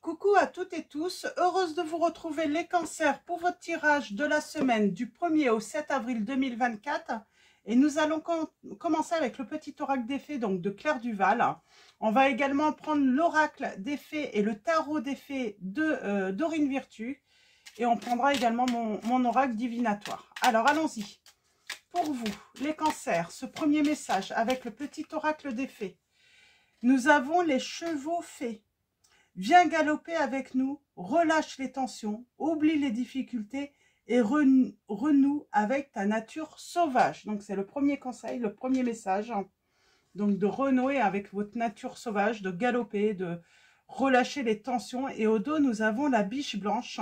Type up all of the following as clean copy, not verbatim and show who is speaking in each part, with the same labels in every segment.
Speaker 1: Coucou à toutes et tous, heureuse de vous retrouver les cancers pour votre tirage de la semaine du 1er au 7 avril 2024. Et nous allons commencer avec le petit oracle des fées donc de Claire Duval. On va également prendre l'oracle des fées et le tarot des fées de Dorine Virtue. Et on prendra également mon oracle divinatoire. Alors allons-y. Pour vous, les cancers, ce premier message avec le petit oracle des fées. Nous avons les chevaux fées. Viens galoper avec nous, relâche les tensions, oublie les difficultés et renoue avec ta nature sauvage. Donc c'est le premier conseil, le premier message. Donc de renouer avec votre nature sauvage, de galoper, de relâcher les tensions. Et au dos, nous avons la biche blanche.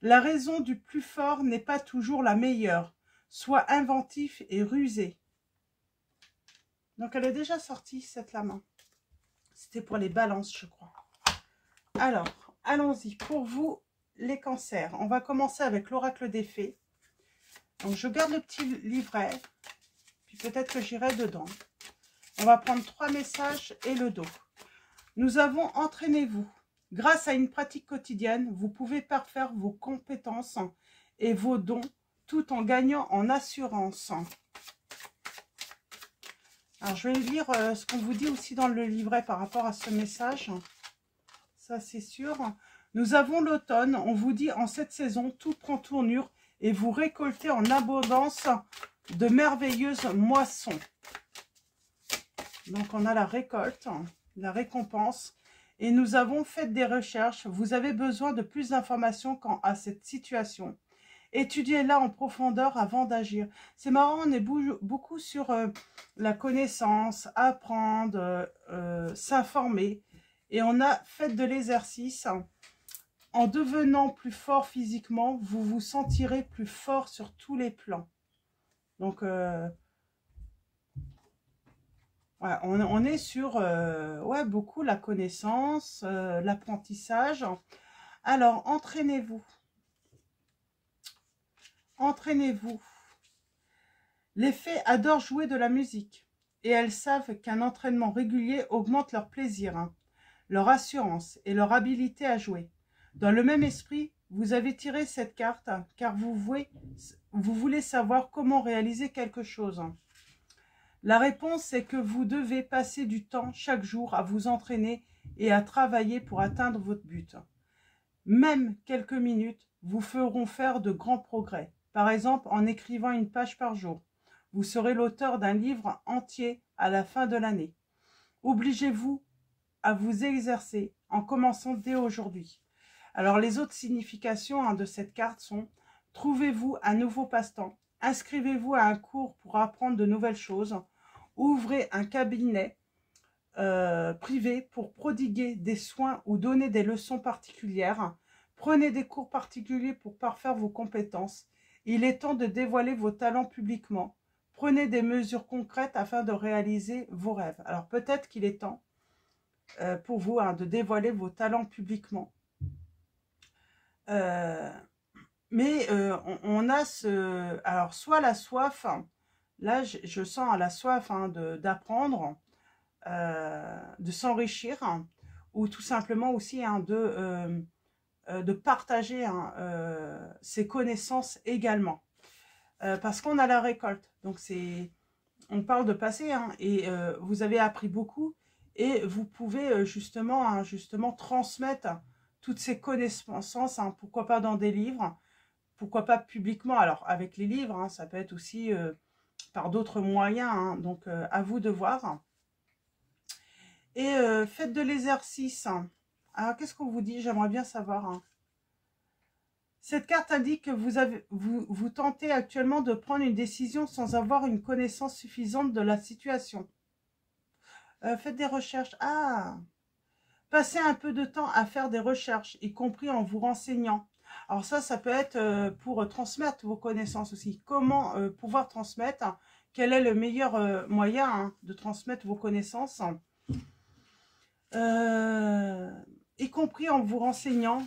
Speaker 1: La raison du plus fort n'est pas toujours la meilleure. Sois inventif et rusé. Donc elle est déjà sortie, cette lame. C'était pour les balances, je crois. Alors, allons-y. Pour vous, les cancers, on va commencer avec l'oracle des fées. Donc, je garde le petit livret, puis peut-être que j'irai dedans. On va prendre 3 messages et le dos. Nous avons « Entraînez-vous ». Grâce à une pratique quotidienne, vous pouvez parfaire vos compétences et vos dons tout en gagnant en assurance. Alors, je vais lire ce qu'on vous dit aussi dans le livret par rapport à ce message. Ça, c'est sûr. Nous avons l'automne. On vous dit en cette saison, tout prend tournure et vous récoltez en abondance de merveilleuses moissons. Donc, on a la récolte, la récompense. Et nous avons fait des recherches. Vous avez besoin de plus d'informations quant à cette situation. Étudiez-la en profondeur avant d'agir. C'est marrant, on est beaucoup sur la connaissance, apprendre, s'informer. Et on a fait de l'exercice. En devenant plus fort physiquement, vous vous sentirez plus fort sur tous les plans. Donc, ouais, on est sur ouais, beaucoup la connaissance, l'apprentissage. Alors, entraînez-vous. Entraînez-vous. Les fées adorent jouer de la musique. Et elles savent qu'un entraînement régulier augmente leur plaisir, leur assurance et leur habilité à jouer. Dans le même esprit, vous avez tiré cette carte car vous voulez savoir comment réaliser quelque chose. La réponse est que vous devez passer du temps chaque jour à vous entraîner et à travailler pour atteindre votre but. Même quelques minutes vous feront faire de grands progrès. Par exemple, en écrivant une page par jour. Vous serez l'auteur d'un livre entier à la fin de l'année. Obligez-vous à vous exercer en commençant dès aujourd'hui. Alors les autres significations de cette carte sont: trouvez-vous un nouveau passe-temps, inscrivez-vous à un cours pour apprendre de nouvelles choses, ouvrez un cabinet privé pour prodiguer des soins ou donner des leçons particulières, prenez des cours particuliers pour parfaire vos compétences, il est temps de dévoiler vos talents publiquement, prenez des mesures concrètes afin de réaliser vos rêves. Alors peut-être qu'il est temps pour vous de dévoiler vos talents publiquement. Mais on a alors soit la soif, là je sens la soif d'apprendre, de s'enrichir, ou tout simplement aussi de partager ses connaissances également. Parce qu'on a la récolte, donc on parle de passé, et vous avez appris beaucoup, et vous pouvez justement transmettre toutes ces connaissances, pourquoi pas dans des livres, pourquoi pas publiquement. Alors avec les livres, ça peut être aussi par d'autres moyens, donc à vous de voir. Et faites de l'exercice. Alors qu'est-ce qu'on vous dit? J'aimerais bien savoir. Cette carte indique que vous tentez actuellement de prendre une décision sans avoir une connaissance suffisante de la situation. Faites des recherches. Passez un peu de temps à faire des recherches, y compris en vous renseignant. Alors ça peut être pour transmettre vos connaissances aussi. Comment pouvoir transmettre? Quel est le meilleur moyen de transmettre vos connaissances? Y compris en vous renseignant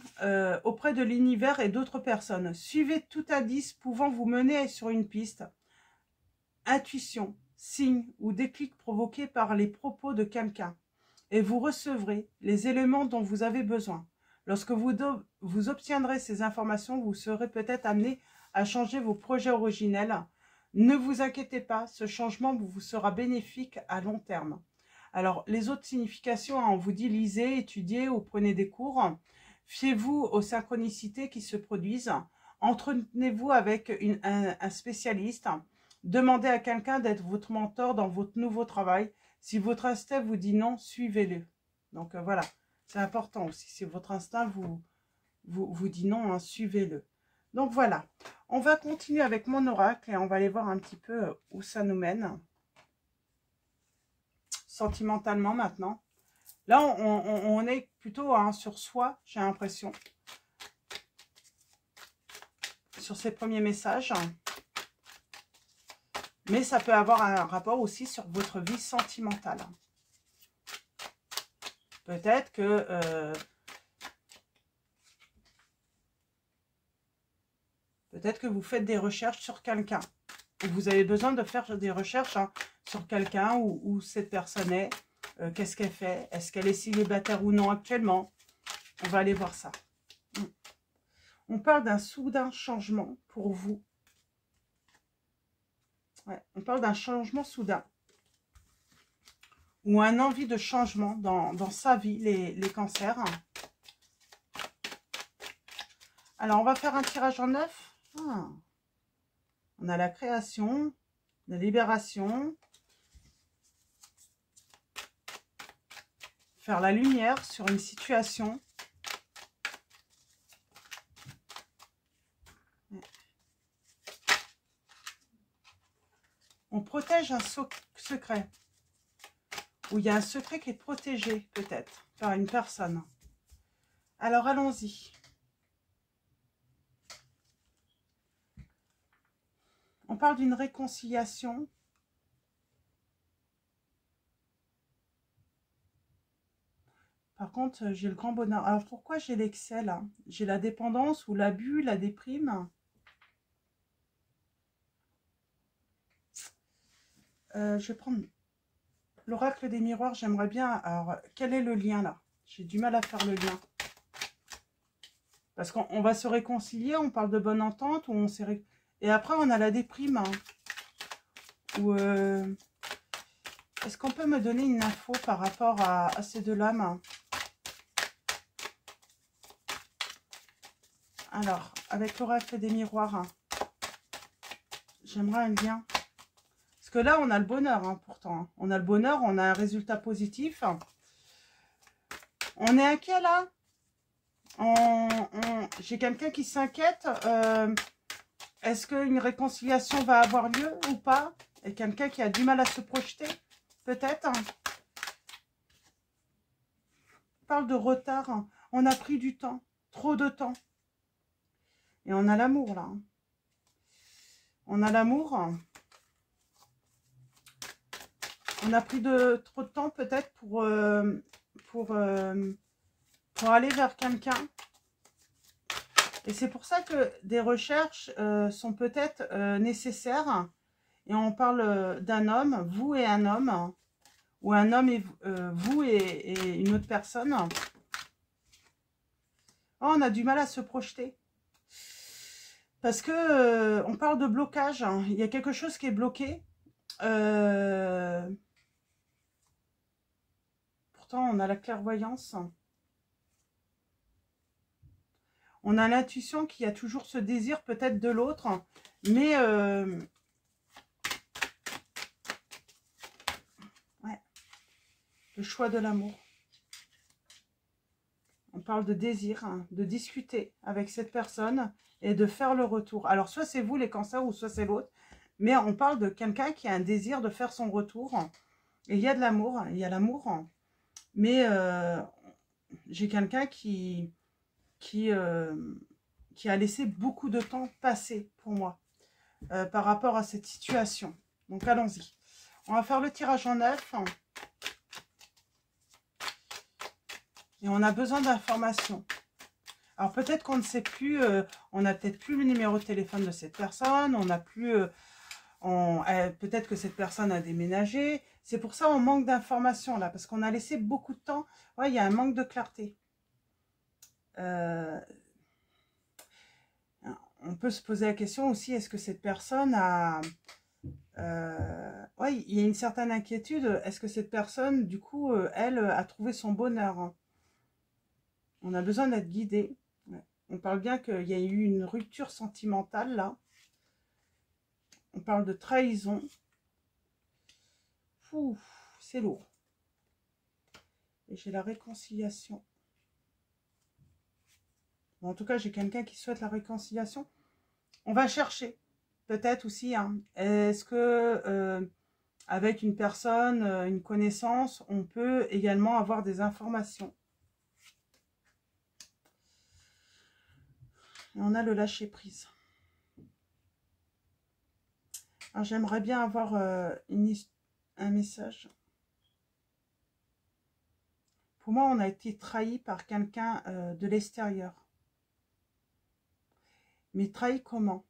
Speaker 1: auprès de l'univers et d'autres personnes. Suivez tout indice pouvant vous mener sur une piste. Intuition, signe ou déclic provoqué par les propos de quelqu'un. Et vous recevrez les éléments dont vous avez besoin. Lorsque vous obtiendrez ces informations, vous serez peut-être amené à changer vos projets originels. Ne vous inquiétez pas, ce changement vous sera bénéfique à long terme. Alors, les autres significations, on vous dit lisez, étudiez ou prenez des cours. Fiez-vous aux synchronicités qui se produisent. Entretenez-vous avec un spécialiste. Demandez à quelqu'un d'être votre mentor dans votre nouveau travail. Si votre instinct vous dit non, suivez-le. Donc voilà, c'est important aussi. Si votre instinct vous dit non, hein, suivez-le. Donc voilà, on va continuer avec mon oracle et on va aller voir un petit peu où ça nous mène. Sentimentalement maintenant. Là, on est plutôt hein, sur soi, j'ai l'impression. Sur ces premiers messages. Mais ça peut avoir un rapport aussi sur votre vie sentimentale. Peut-être que... peut-être que vous faites des recherches sur quelqu'un. Vous avez besoin de faire des recherches hein, sur quelqu'un, où cette personne est. Qu'est-ce qu'elle fait? Est-ce qu'elle est célibataire ou non actuellement? On va aller voir ça. On parle d'un soudain changement pour vous. Ouais, on parle d'un changement soudain. Ou un envie de changement dans sa vie, les cancers. Alors, on va faire un tirage en 9. Ah. On a la création, la libération. Faire la lumière sur une situation. On protège un secret. Ou il y a un secret qui est protégé, peut-être, par une personne. Alors, allons-y. On parle d'une réconciliation. Par contre, j'ai le grand bonheur. Alors, pourquoi j'ai l'excès, là? J'ai la dépendance ou l'abus, la déprime. Je vais prendre l'oracle des miroirs. J'aimerais bien... Alors, quel est le lien, là? J'ai du mal à faire le lien. Parce qu'on va se réconcilier, on parle de bonne entente, ou on s'est... Et après, on a la déprime. Hein, ou... Est-ce qu'on peut me donner une info par rapport à ces deux-là? Alors, avec l'oracle des miroirs, hein, j'aimerais un lien. Parce que là, on a le bonheur, hein, pourtant. Hein. On a le bonheur, on a un résultat positif. On est inquiet, là. J'ai quelqu'un qui s'inquiète. Est-ce qu'une réconciliation va avoir lieu ou pas? Et quelqu'un qui a du mal à se projeter, peut-être. On parle de retard. Hein. On a pris du temps, trop de temps. Et on a l'amour, là. On a l'amour. On a pris trop de temps, peut-être, pour aller vers quelqu'un. Et c'est pour ça que des recherches sont peut-être nécessaires. Et on parle d'un homme, vous et un homme. Ou un homme et vous et une autre personne. Oh, on a du mal à se projeter. Parce que on parle de blocage. Hein. Il y a quelque chose qui est bloqué. Pourtant, on a la clairvoyance. On a l'intuition qu'il y a toujours ce désir peut-être de l'autre. Mais... ouais. Le choix de l'amour. On parle de désir, hein, de discuter avec cette personne et de faire le retour. Alors, soit c'est vous les cancers ou soit c'est l'autre. Mais on parle de quelqu'un qui a un désir de faire son retour. Et il y a de l'amour, il y a l'amour. Mais j'ai quelqu'un qui a laissé beaucoup de temps passer pour moi par rapport à cette situation. Donc, allons-y. On va faire le tirage en 9. Et on a besoin d'informations. Alors, peut-être qu'on ne sait plus, on n'a peut-être plus le numéro de téléphone de cette personne, on n'a plus... peut-être que cette personne a déménagé. C'est pour ça qu'on manque d'informations, là, parce qu'on a laissé beaucoup de temps. Ouais, il y a un manque de clarté. Euh, on peut se poser la question aussi, est-ce que cette personne a... ouais, il y a une certaine inquiétude. Est-ce que cette personne, du coup, elle, a trouvé son bonheur, hein? On a besoin d'être guidé. Ouais. On parle bien qu'il y a eu une rupture sentimentale, là. On parle de trahison. C'est lourd. Et j'ai la réconciliation. Bon, en tout cas, j'ai quelqu'un qui souhaite la réconciliation. On va chercher. Peut-être aussi, hein. Est-ce que avec une personne, une connaissance, on peut également avoir des informations? Et on a le lâcher prise. J'aimerais bien avoir un message. Pour moi, on a été trahi par quelqu'un de l'extérieur. Mais trahi comment?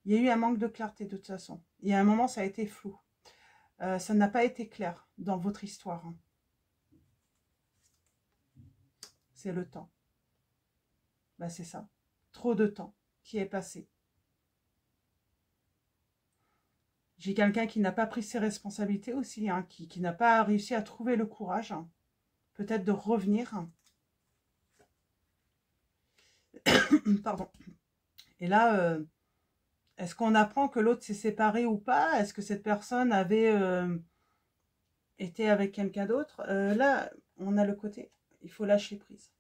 Speaker 1: Il y a eu un manque de clarté de toute façon. Il y a un moment, ça a été flou. Ça n'a pas été clair dans votre histoire, hein. C'est le temps. Ben, c'est ça. Trop de temps qui est passé. J'ai quelqu'un qui n'a pas pris ses responsabilités aussi, hein, qui n'a pas réussi à trouver le courage, hein, peut-être de revenir. Pardon. Et là, est-ce qu'on apprend que l'autre s'est séparé ou pas? Est-ce que cette personne avait été avec quelqu'un d'autre? Là, on a le côté, il faut lâcher prise.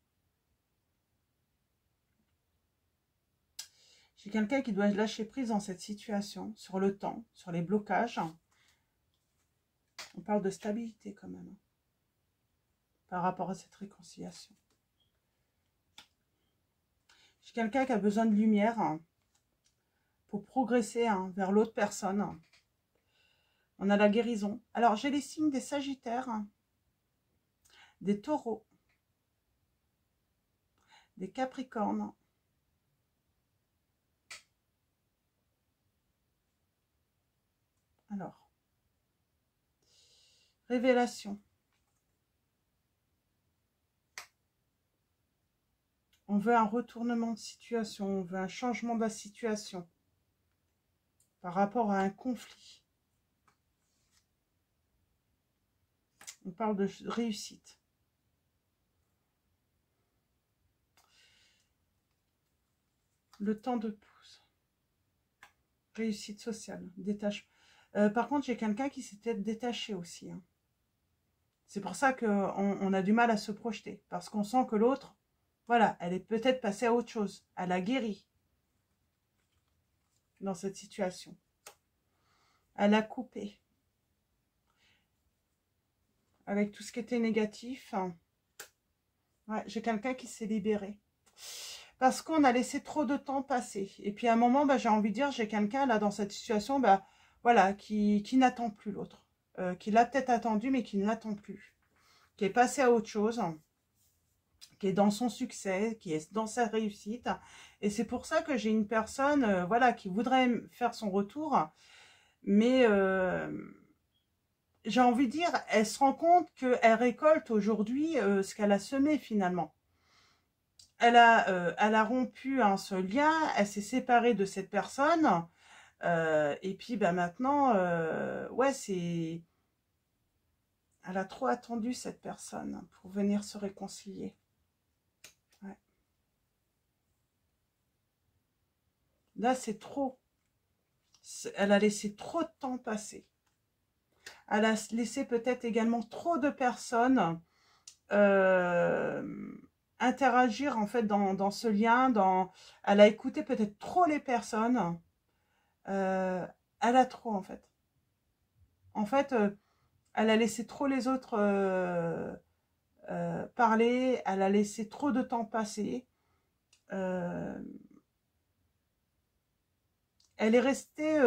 Speaker 1: J'ai quelqu'un qui doit lâcher prise dans cette situation, sur le temps, sur les blocages. On parle de stabilité quand même, hein, par rapport à cette réconciliation. J'ai quelqu'un qui a besoin de lumière, hein, pour progresser, hein, vers l'autre personne. On a la guérison. Alors, j'ai les signes des Sagittaires, hein, des Taureaux, des Capricornes. Alors, révélation. On veut un retournement de situation, on veut un changement de la situation par rapport à un conflit. On parle de réussite. Le temps de pause. Réussite sociale, détachement. Par contre, j'ai quelqu'un qui s'était détaché aussi, hein. C'est pour ça qu'on a du mal à se projeter. Parce qu'on sent que l'autre, voilà, elle est peut-être passée à autre chose. Elle a guéri dans cette situation. Elle a coupé avec tout ce qui était négatif. Ouais, j'ai quelqu'un qui s'est libéré. Parce qu'on a laissé trop de temps passer. Et puis à un moment, bah, j'ai envie de dire, j'ai quelqu'un là dans cette situation, bah, voilà, qui n'attend plus l'autre. Qui l'a peut-être attendu, mais qui ne l'attend plus. Qui est passé à autre chose. Qui est dans son succès, qui est dans sa réussite. Et c'est pour ça que j'ai une personne, voilà, qui voudrait faire son retour. Mais j'ai envie de dire, elle se rend compte qu'elle récolte aujourd'hui ce qu'elle a semé finalement. Elle a rompu, hein, ce lien, elle s'est séparée de cette personne. Et puis bah, maintenant, ouais, c'est... Elle a trop attendu cette personne pour venir se réconcilier. Ouais. Là, c'est trop. Elle a laissé trop de temps passer. Elle a laissé peut-être également trop de personnes interagir en fait dans ce lien. Elle a écouté peut-être trop les personnes. Elle a trop en fait. En fait, elle a laissé trop les autres parler. Elle a laissé trop de temps passer. Elle est restée...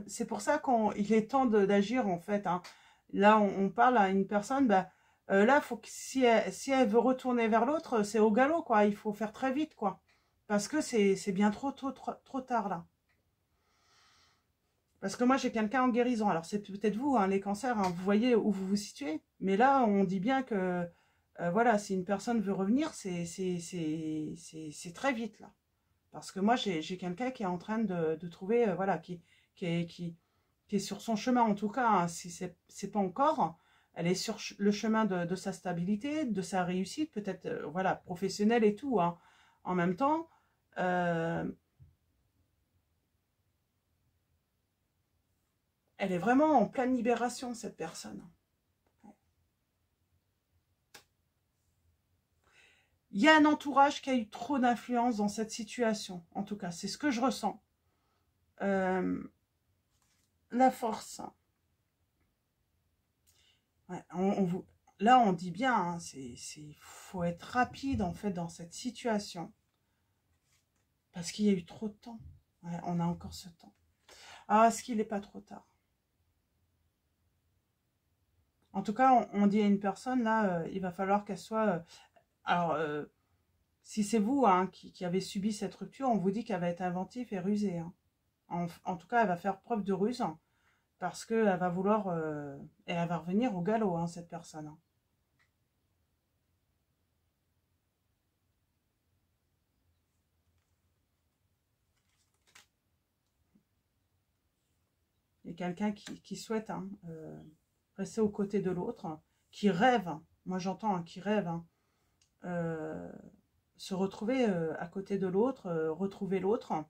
Speaker 1: c'est pour ça qu'il est temps d'agir en fait, hein. Là, on parle à une personne... Bah, là, faut que, si elle veut retourner vers l'autre, c'est au galop, quoi. Il faut faire très vite, quoi. Parce que c'est bien trop tard, là. Parce que moi, j'ai quelqu'un en guérison. Alors, c'est peut-être vous, hein, les cancers, hein, vous voyez où vous vous situez. Mais là, on dit bien que Voilà, si une personne veut revenir, c'est très vite là. Parce que moi, j'ai quelqu'un qui est en train de trouver, voilà, qui, est, qui, qui est sur son chemin en tout cas, hein, si c'est pas encore, elle est sur le chemin de sa stabilité, de sa réussite, peut-être, voilà, professionnelle et tout, hein. En même temps, euh, elle est vraiment en pleine libération, cette personne. Il y a un entourage qui a eu trop d'influence dans cette situation, en tout cas, c'est ce que je ressens. Euh, la force. Ouais, là, on dit bien, hein, faut être rapide, en fait, dans cette situation. Parce qu'il y a eu trop de temps. Ouais, on a encore ce temps. Ah, est-ce qu'il n'est pas trop tard? En tout cas, on dit à une personne, là, il va falloir qu'elle soit... alors, si c'est vous, hein, qui avez subi cette rupture, on vous dit qu'elle va être inventive et rusée, hein. En tout cas, elle va faire preuve de ruse, hein, parce qu'elle va vouloir... et elle va revenir au galop, hein, cette personne, hein. Il y a quelqu'un qui souhaite, hein, rester aux côtés de l'autre, qui rêve, hein. Moi j'entends, hein, qui rêve, hein, euh, se retrouver à côté de l'autre, retrouver l'autre,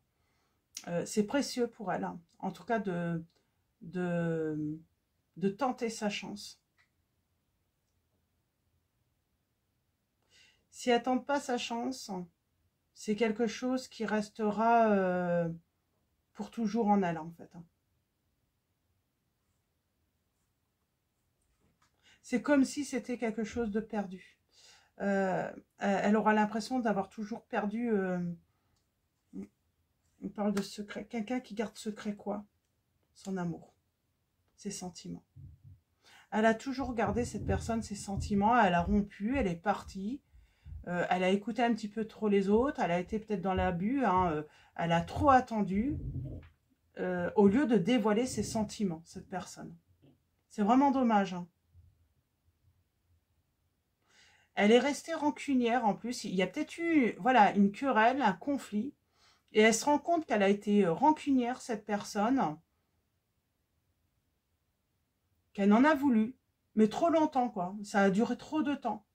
Speaker 1: c'est précieux pour elle, hein. En tout cas de, de tenter sa chance. Si elle ne tente pas sa chance, c'est quelque chose qui restera pour toujours en elle, en fait, hein. C'est comme si c'était quelque chose de perdu. Elle aura l'impression d'avoir toujours perdu. On parle de secret. Quelqu'un qui garde secret quoi? Son amour, ses sentiments. Elle a toujours gardé, cette personne, ses sentiments. Elle a rompu, elle est partie. Elle a écouté un petit peu trop les autres. Elle a été peut-être dans l'abus, hein, elle a trop attendu au lieu de dévoiler ses sentiments, cette personne. C'est vraiment dommage, hein. Elle est restée rancunière en plus. Il y a peut-être eu, voilà, une querelle, un conflit. Et elle se rend compte qu'elle a été rancunière, cette personne, qu'elle en a voulu, mais trop longtemps, quoi. Ça a duré trop de temps.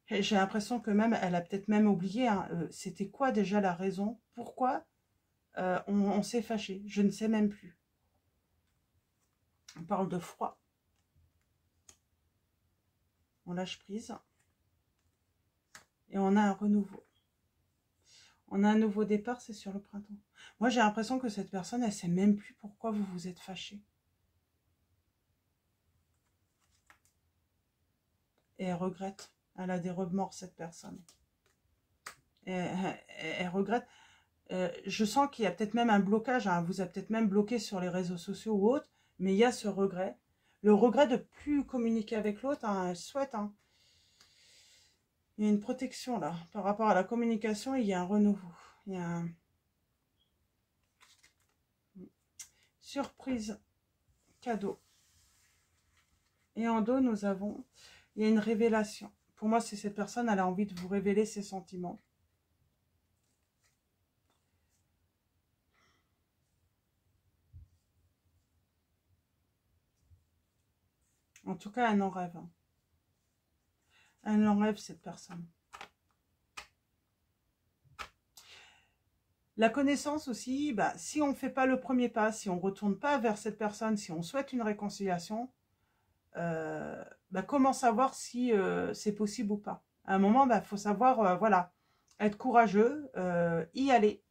Speaker 1: J'ai l'impression que même, elle a peut-être même oublié, hein, c'était quoi déjà la raison, pourquoi on s'est fâché. Je ne sais même plus. On parle de froid. On lâche prise. Et on a un renouveau. On a un nouveau départ, c'est sur le printemps. Moi, j'ai l'impression que cette personne, elle ne sait même plus pourquoi vous vous êtes fâché. Et elle regrette. Elle a des remords, cette personne. Et elle regrette. Je sens qu'il y a peut-être même un blocage, hein, vous a peut-être même bloqué sur les réseaux sociaux ou autres, mais il y a ce regret. Le regret de ne plus communiquer avec l'autre, hein, elle souhaite. Hein. Il y a une protection là. Par rapport à la communication, il y a un renouveau. Il y a un... Surprise, cadeau. Et en dos, nous avons... Il y a une révélation. Pour moi, c'est cette personne, elle a envie de vous révéler ses sentiments. En tout cas, elle en rêve. Hein. Elle en rêve, cette personne. La connaissance aussi, bah, si on ne fait pas le premier pas, si on ne retourne pas vers cette personne, si on souhaite une réconciliation, bah, comment savoir si c'est possible ou pas? À un moment, bah, faut savoir, voilà, être courageux, y aller,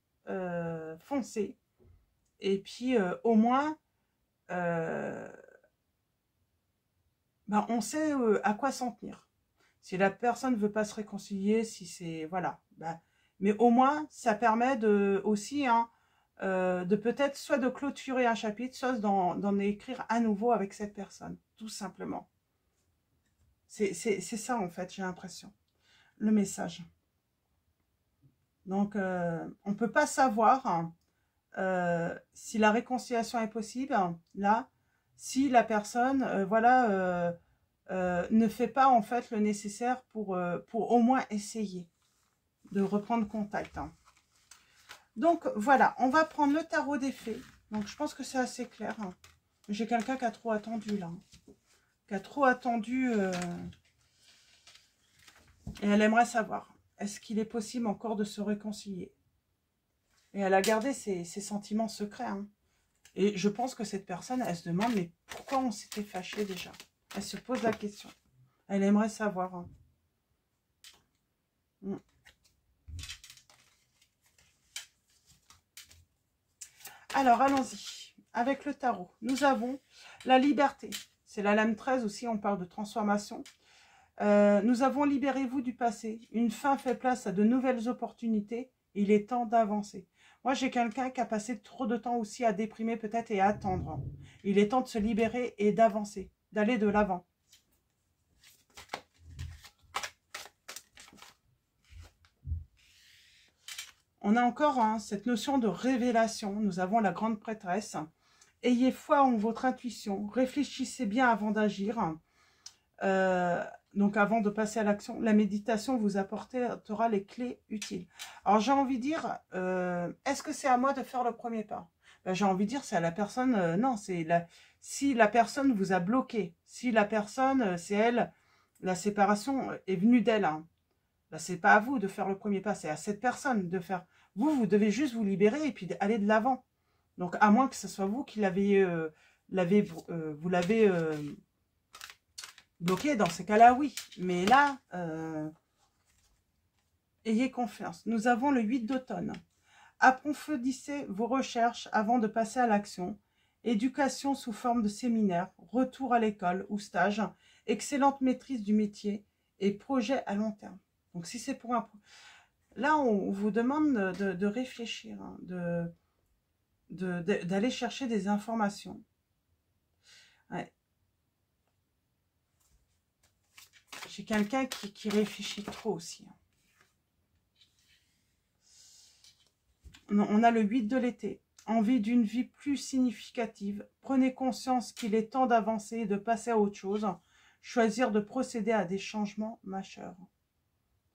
Speaker 1: foncer. Et puis, au moins, bah, on sait à quoi s'en tenir. Si la personne ne veut pas se réconcilier, si c'est... Voilà. Bah, mais au moins, ça permet de, aussi, hein, de peut-être soit de clôturer un chapitre, soit d'en écrire à nouveau avec cette personne, tout simplement. C'est ça, en fait, j'ai l'impression. Le message. Donc, on ne peut pas savoir hein, si la réconciliation est possible, là, si la personne, voilà, ne fait pas en fait le nécessaire pour au moins essayer de reprendre contact. Hein. Donc voilà, on va prendre le tarot des fées. Donc je pense que c'est assez clair. Hein. J'ai quelqu'un qui a trop attendu là. Qui a trop attendu. Et elle aimerait savoir, est-ce qu'il est possible encore de se réconcilier? Et elle a gardé ses sentiments secrets. Hein. Et je pense que cette personne, elle se demande, mais pourquoi on s'était fâché déjà? Elle se pose la question. Elle aimerait savoir. Hein. Alors, allons-y. Avec le tarot, nous avons la liberté. C'est la lame 13 aussi, on parle de transformation. Nous avons libérez-vous du passé. Une fin fait place à de nouvelles opportunités. Il est temps d'avancer. Moi, j'ai quelqu'un qui a passé trop de temps aussi à déprimer peut-être et à attendre. Il est temps de se libérer et d'avancer, d'aller de l'avant. On a encore hein, cette notion de révélation. Nous avons la grande prêtresse. Ayez foi en votre intuition. Réfléchissez bien avant d'agir. Donc avant de passer à l'action, la méditation vous apportera les clés utiles. Alors j'ai envie de dire, est-ce que c'est à moi de faire le premier pas? Ben, j'ai envie de dire, c'est à la personne, non, c'est si la personne vous a bloqué, si la personne, c'est elle, la séparation est venue d'elle, hein, ben, c'est pas à vous de faire le premier pas, c'est à cette personne de faire. Vous devez juste vous libérer et puis aller de l'avant. Donc à moins que ce soit vous qui l'avez, vous l'avez bloqué, dans ces cas-là, oui. Mais là, ayez confiance. Nous avons le 8 d'automne. Approfondissez vos recherches avant de passer à l'action. Éducation sous forme de séminaire, retour à l'école ou stage, excellente maîtrise du métier et projet à long terme. Donc, si c'est pour un... Là, on vous demande de réfléchir, hein, d'aller chercher des informations. Ouais. J'ai quelqu'un qui réfléchit trop aussi. On a le 8 de l'été. Envie d'une vie plus significative. Prenez conscience qu'il est temps d'avancer et de passer à autre chose. Choisir de procéder à des changements majeurs.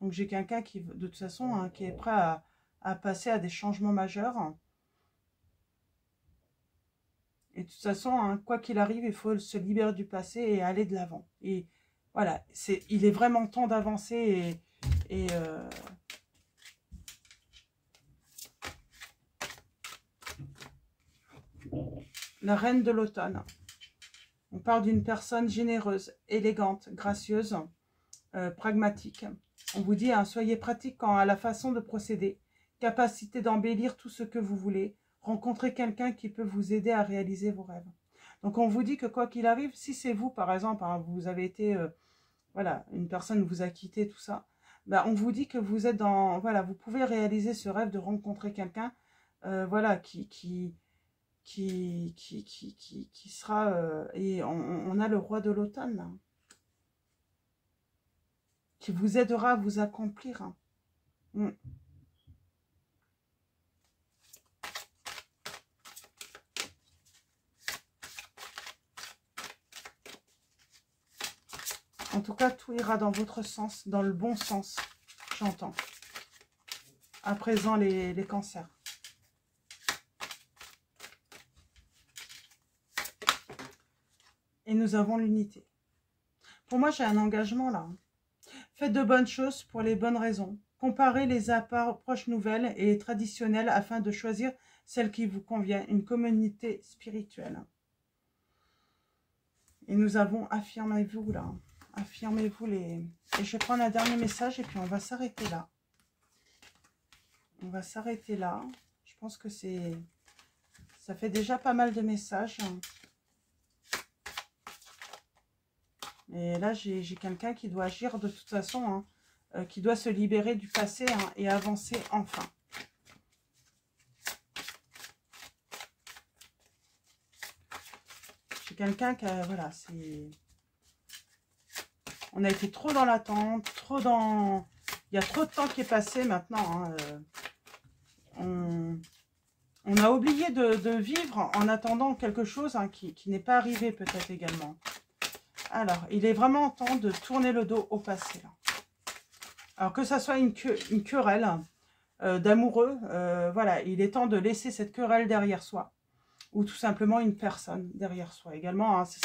Speaker 1: Donc j'ai quelqu'un qui, de toute façon, hein, qui est prêt à passer à des changements majeurs. Et de toute façon, hein, quoi qu'il arrive, il faut se libérer du passé et aller de l'avant. Et voilà, il est vraiment temps d'avancer et la reine de l'automne. On parle d'une personne généreuse, élégante, gracieuse, pragmatique. On vous dit, hein, soyez pratique quant à la façon de procéder, capacité d'embellir tout ce que vous voulez, rencontrez quelqu'un qui peut vous aider à réaliser vos rêves. Donc on vous dit que quoi qu'il arrive, si c'est vous par exemple, hein, vous avez été, voilà, une personne vous a quitté, tout ça, ben, on vous dit que vous êtes dans, voilà, vous pouvez réaliser ce rêve de rencontrer quelqu'un, voilà, qui sera, et on a le roi de l'automne, là, qui vous aidera à vous accomplir. Hein. En tout cas, tout ira dans votre sens, dans le bon sens, j'entends. À présent, les cancers. Et nous avons l'unité. Pour moi, j'ai un engagement là. Faites de bonnes choses pour les bonnes raisons. Comparez les approches nouvelles et traditionnelles afin de choisir celle qui vous convient. Une communauté spirituelle. Et nous avons affirmez-vous là. Affirmez-vous les... Et je vais prendre un dernier message et puis on va s'arrêter là. On va s'arrêter là. Je pense que c'est... Ça fait déjà pas mal de messages. Et là, j'ai quelqu'un qui doit agir de toute façon, hein, qui doit se libérer du passé hein, et avancer enfin. J'ai quelqu'un qui a, voilà, c'est... On a été trop dans l'attente, trop dans... Il y a trop de temps qui est passé maintenant. Hein, on a oublié de vivre en attendant quelque chose hein, qui n'est pas arrivé peut-être également. Alors, il est vraiment temps de tourner le dos au passé. Là. Alors, que ça soit une querelle d'amoureux, voilà, il est temps de laisser cette querelle derrière soi. Ou tout simplement une personne derrière soi. Également, hein, c'est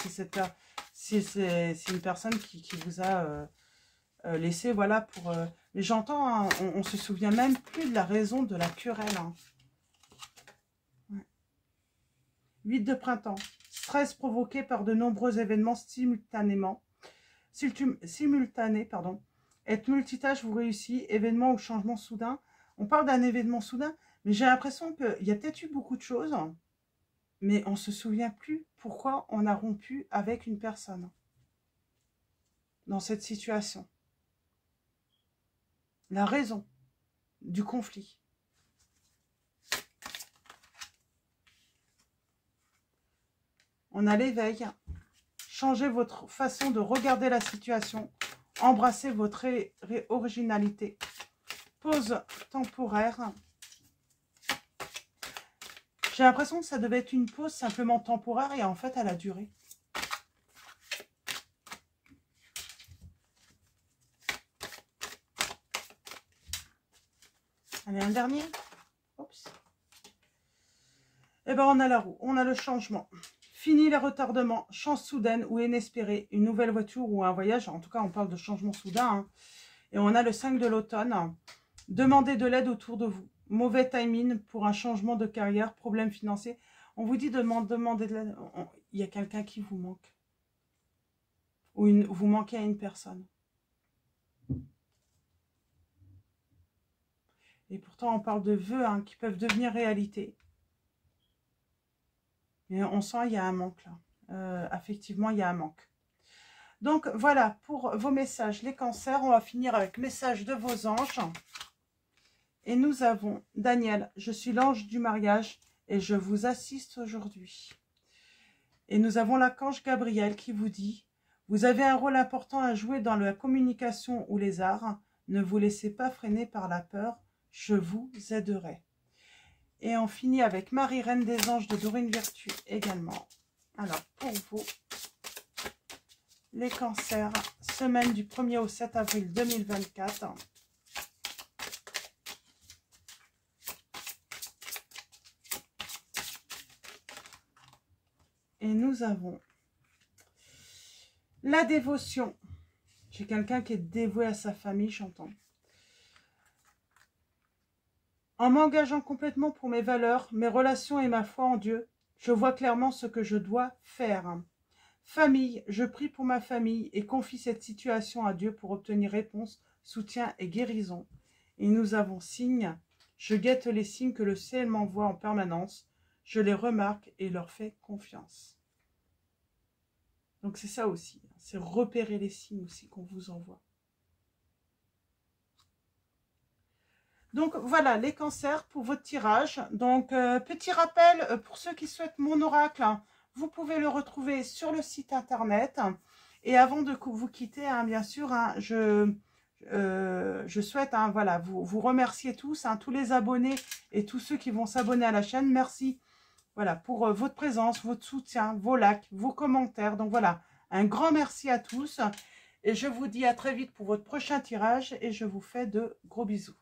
Speaker 1: une personne qui vous a laissé, voilà, pour... mais j'entends, hein, on se souvient même plus de la raison de la querelle. Hein. Ouais. 8 de printemps. Stress provoqué par de nombreux événements simultanés, pardon. Être multitâche vous réussit. Événement ou changement soudain. On parle d'un événement soudain, mais j'ai l'impression qu'il y a peut-être eu beaucoup de choses, mais on ne se souvient plus pourquoi on a rompu avec une personne dans cette situation. La raison du conflit. On a l'éveil. Changez votre façon de regarder la situation. Embrassez votre originalité. Pause temporaire. J'ai l'impression que ça devait être une pause simplement temporaire et en fait, elle a duré. Allez, un dernier. Oups. Eh bien, on a la roue, on a le changement. Fini les retardements, chance soudaine ou inespérée, une nouvelle voiture ou un voyage. En tout cas, on parle de changement soudain. Hein. Et on a le 5 de l'automne. Demandez de l'aide autour de vous. Mauvais timing pour un changement de carrière, problème financier. On vous dit de demander de l'aide. Il y a quelqu'un qui vous manque. Ou vous manquez à une personne. Et pourtant, on parle de vœux hein, qui peuvent devenir réalité. Mais on sent qu'il y a un manque là. Effectivement, il y a un manque. Donc, voilà pour vos messages, les cancers. On va finir avec message de vos anges. Et nous avons Daniel, je suis l'ange du mariage et je vous assiste aujourd'hui. Et nous avons l'archange Gabriel qui vous dit, vous avez un rôle important à jouer dans la communication ou les arts. Ne vous laissez pas freiner par la peur, je vous aiderai. Et on finit avec Marie, Reine des Anges de Dorine Virtue également. Alors, pour vous, les cancers, semaine du 1er au 7 avril 2024. Et nous avons la dévotion. J'ai quelqu'un qui est dévoué à sa famille, j'entends. En m'engageant complètement pour mes valeurs, mes relations et ma foi en Dieu, je vois clairement ce que je dois faire. Famille, je prie pour ma famille et confie cette situation à Dieu pour obtenir réponse, soutien et guérison. Et nous avons signe. Je guette les signes que le ciel m'envoie en permanence. Je les remarque et leur fais confiance. Donc c'est ça aussi. C'est repérer les signes aussi qu'on vous envoie. Donc voilà les cancers pour votre tirage. Donc petit rappel pour ceux qui souhaitent mon oracle, vous pouvez le retrouver sur le site internet. Et avant de vous quitter, hein, bien sûr, hein, je souhaite voilà, vous remercier tous, hein, tous les abonnés et tous ceux qui vont s'abonner à la chaîne. Merci voilà, pour votre présence, votre soutien, vos likes, vos commentaires. Donc voilà, un grand merci à tous. Et je vous dis à très vite pour votre prochain tirage et je vous fais de gros bisous.